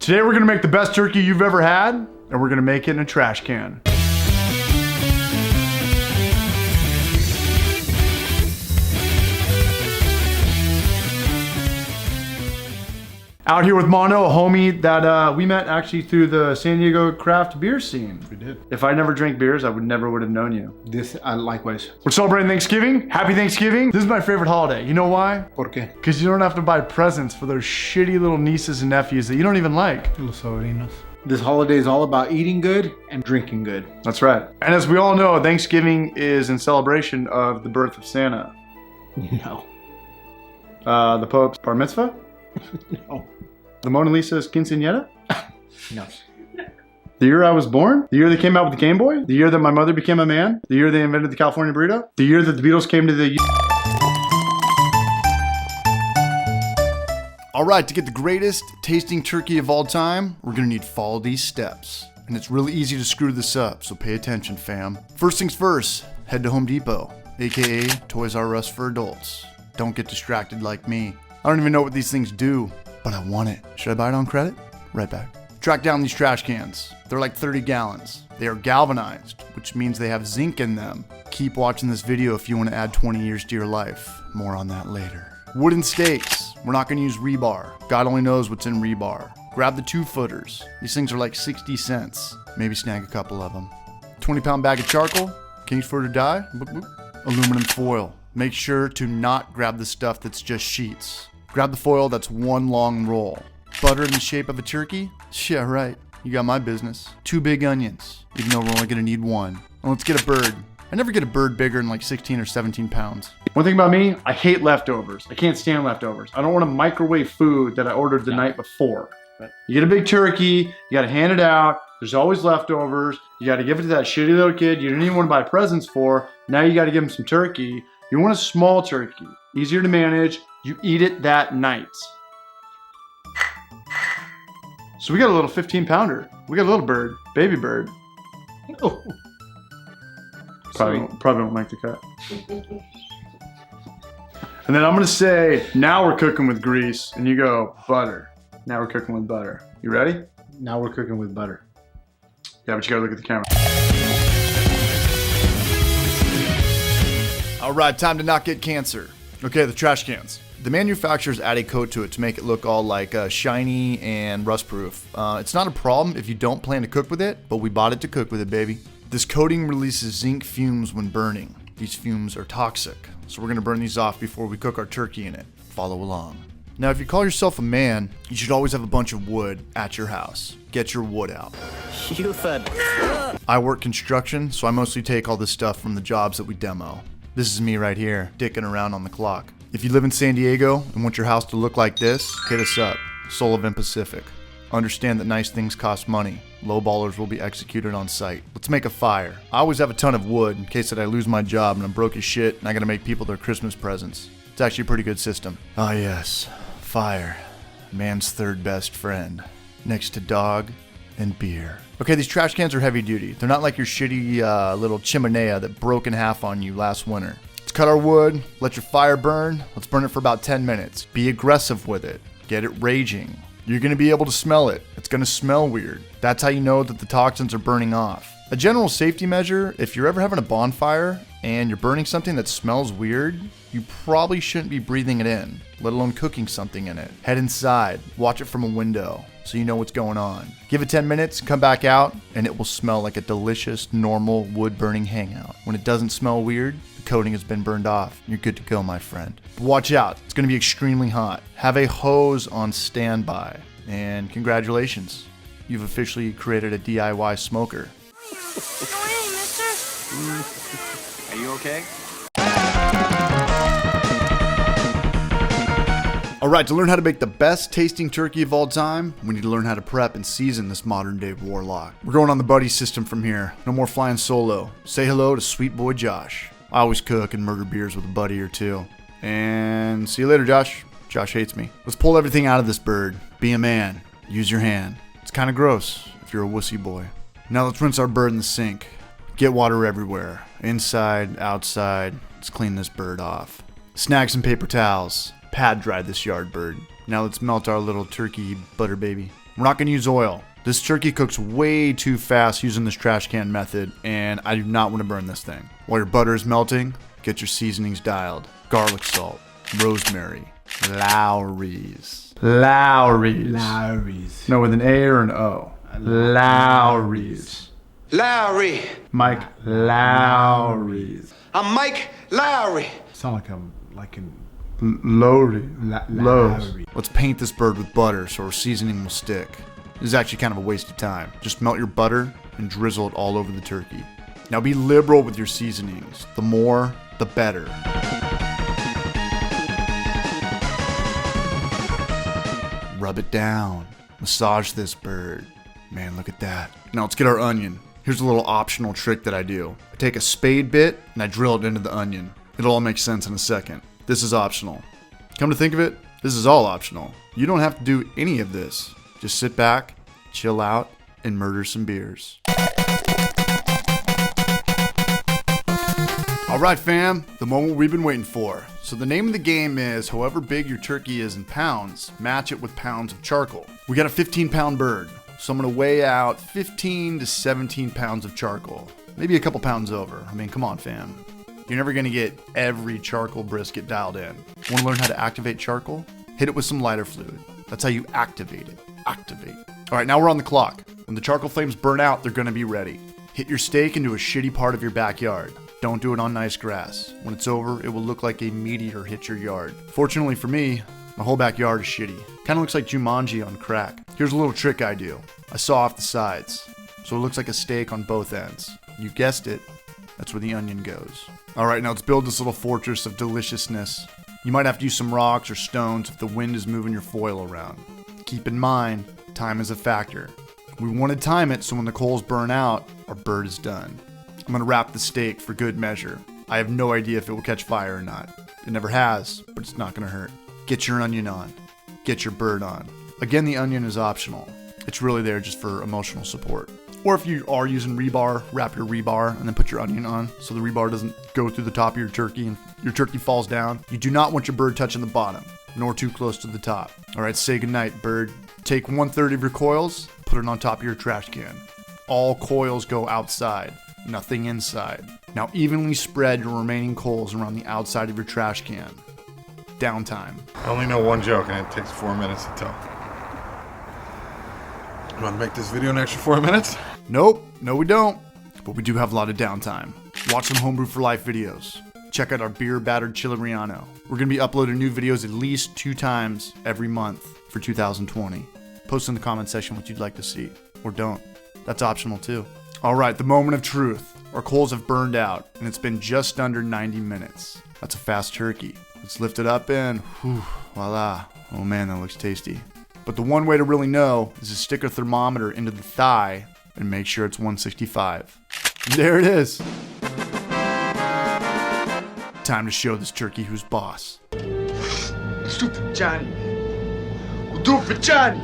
Today we're gonna make the best turkey you've ever had, and we're gonna make it in a trash can. Out here with Mono, a homie that we met actually through the San Diego craft beer scene. We did. If I never drank beers, I would have known you. This, likewise. We're celebrating Thanksgiving. Happy Thanksgiving. This is my favorite holiday. You know why? ¿Por qué? Because you don't have to buy presents for those shitty little nieces and nephews that you don't even like. Los sobrinos. This holiday is all about eating good and drinking good. That's right. And as we all know, Thanksgiving is in celebration of the birth of Santa. No. The Pope's bar mitzvah? No. The Mona Lisa's quinceañera? No. The year I was born? The year they came out with the Game Boy? The year that my mother became a man? The year they invented the California burrito? The year that the Beatles came to the... All right, to get the greatest tasting turkey of all time, we're gonna need to follow these steps. And it's really easy to screw this up, so pay attention, fam. First things first, head to Home Depot, aka Toys R Us for adults. Don't get distracted like me. I don't even know what these things do, but I want it. Should I buy it on credit? Right back. Track down these trash cans. They're like 30 gallons. They are galvanized, which means they have zinc in them. Keep watching this video if you want to add 20 years to your life. More on that later. Wooden stakes. We're not going to use rebar. God only knows what's in rebar. Grab the 2-footers. These things are like 60 cents. Maybe snag a couple of them. 20-pound bag of charcoal. Kingsford or die. Boop, boop. Aluminum foil. Make sure to not grab the stuff that's just sheets. Grab the foil that's one long roll. Butter in the shape of a turkey? Yeah, right. You got my business. 2 big onions, even though we're only gonna need 1. And let's get a bird. I never get a bird bigger than like 16 or 17 pounds. One thing about me, I hate leftovers. I can't stand leftovers. I don't want to microwave food that I ordered the night before. You get a big turkey, you gotta hand it out. There's always leftovers. You gotta give it to that shitty little kid you didn't even want to buy presents for. Now you gotta give him some turkey. You want a small turkey, easier to manage. You eat it that night. So we got a little 15-pounder. We got a little bird, baby bird. Oh. Probably won't make the cut. And then I'm gonna say, now we're cooking with grease, and you go, butter. Now we're cooking with butter. You ready? Now we're cooking with butter. Yeah, but you gotta look at the camera. All right, time to not get cancer. Okay, the trash cans. The manufacturers add a coat to it to make it look all like shiny and rust proof. It's not a problem if you don't plan to cook with it, but we bought it to cook with it, baby. This coating releases zinc fumes when burning. These fumes are toxic, so we're gonna burn these off before we cook our turkey in it. Follow along. Now, if you call yourself a man, you should always have a bunch of wood at your house. Get your wood out. You said. I work construction, so I mostly take all this stuff from the jobs that we demo. This is me right here, dicking around on the clock. If you live in San Diego and want your house to look like this, hit us up. Sullivan Pacific. Understand that nice things cost money. Low ballers will be executed on site. Let's make a fire. I always have a ton of wood in case that I lose my job and I'm broke as shit and I gotta make people their Christmas presents. It's actually a pretty good system. Ah yes, fire. Man's third best friend. Next to dog and beer. Okay, these trash cans are heavy duty. They're not like your shitty little chimenea that broke in half on you last winter. Let's cut our wood, let your fire burn. Let's burn it for about 10 minutes. Be aggressive with it. Get it raging. You're gonna be able to smell it. It's gonna smell weird. That's how you know that the toxins are burning off. A general safety measure, if you're ever having a bonfire and you're burning something that smells weird, you probably shouldn't be breathing it in, let alone cooking something in it. Head inside, watch it from a window so you know what's going on. Give it 10 minutes, come back out, and it will smell like a delicious, normal wood burning hangout. When it doesn't smell weird, the coating has been burned off. You're good to go, my friend. But watch out, it's gonna be extremely hot. Have a hose on standby. And congratulations, you've officially created a DIY smoker. Hey, mister. Are you okay? All right, to learn how to make the best tasting turkey of all time, we need to learn how to prep and season this modern day warlock. We're going on the buddy system from here. No more flying solo. Say hello to sweet boy Josh. I always cook and murder beers with a buddy or two. And see you later, Josh. Josh hates me. Let's pull everything out of this bird. Be a man. Use your hand. It's kind of gross if you're a wussy boy. Now let's rinse our bird in the sink. Get water everywhere. Inside, outside. Let's clean this bird off. Snag some paper towels. Pad dry this yard bird. Now let's melt our little turkey butter baby. We're not going to use oil. This turkey cooks way too fast using this trash can method, and I do not want to burn this thing. While your butter is melting, get your seasonings dialed. Garlic salt, rosemary, Lowry's. Lowry's. No, with an A or an O. Lowry's. Lowry. Mike Lowry's. I'm Mike Lowry. Sound like I'm like in Lowry. Lowry. Let's paint this bird with butter so our seasoning will stick. This is actually kind of a waste of time. Just melt your butter and drizzle it all over the turkey. Now be liberal with your seasonings. The more, the better. Rub it down. Massage this bird. Man, look at that. Now let's get our onion. Here's a little optional trick that I do. I take a spade bit and I drill it into the onion. It'll all make sense in a second. This is optional. Come to think of it, this is all optional. You don't have to do any of this. Just sit back, chill out, and murder some beers. Alright fam, the moment we've been waiting for. So the name of the game is, however big your turkey is in pounds, match it with pounds of charcoal. We got a 15-pound bird, so I'm going to weigh out 15 to 17 pounds of charcoal. Maybe a couple pounds over. I mean, come on fam. You're never going to get every charcoal brisket dialed in. Want to learn how to activate charcoal? Hit it with some lighter fluid. That's how you activate it. Activate. Alright, now we're on the clock. When the charcoal flames burn out, they're going to be ready. Hit your steak into a shitty part of your backyard. Don't do it on nice grass. When it's over, it will look like a meteor hit your yard. Fortunately for me, my whole backyard is shitty. Kinda looks like Jumanji on crack. Here's a little trick I do. I saw off the sides, so it looks like a steak on both ends. You guessed it, that's where the onion goes. Alright, now let's build this little fortress of deliciousness. You might have to use some rocks or stones if the wind is moving your foil around. Keep in mind, time is a factor. We want to time it so when the coals burn out, our bird is done. I'm going to wrap the steak for good measure. I have no idea if it will catch fire or not. It never has, but it's not going to hurt. Get your onion on. Get your bird on. Again, the onion is optional. It's really there just for emotional support. Or if you are using rebar, wrap your rebar and then put your onion on so the rebar doesn't go through the top of your turkey and your turkey falls down. You do not want your bird touching the bottom, nor too close to the top. Alright, say goodnight, bird. Take 1/3 of your coils, put it on top of your trash can. All coils go outside, nothing inside. Now evenly spread your remaining coals around the outside of your trash can. Downtime. I only know one joke and it takes 4 minutes to tell. You want to make this video an extra 4 minutes? Nope, no we don't. But we do have a lot of downtime. Watch some Homebrew for Life videos. Check out our beer battered Chileriano. We're going to be uploading new videos at least 2 times every month for 2020. Post in the comment section what you'd like to see. Or don't. That's optional too. Alright, the moment of truth. Our coals have burned out, and it's been just under 90 minutes. That's a fast turkey. Let's lift it up and whew, voila. Oh man, that looks tasty. But the one way to really know is to stick a thermometer into the thigh and make sure it's 165. There it is. Time to show this turkey who's boss. Stupid Johnny. We'll do it for Johnny.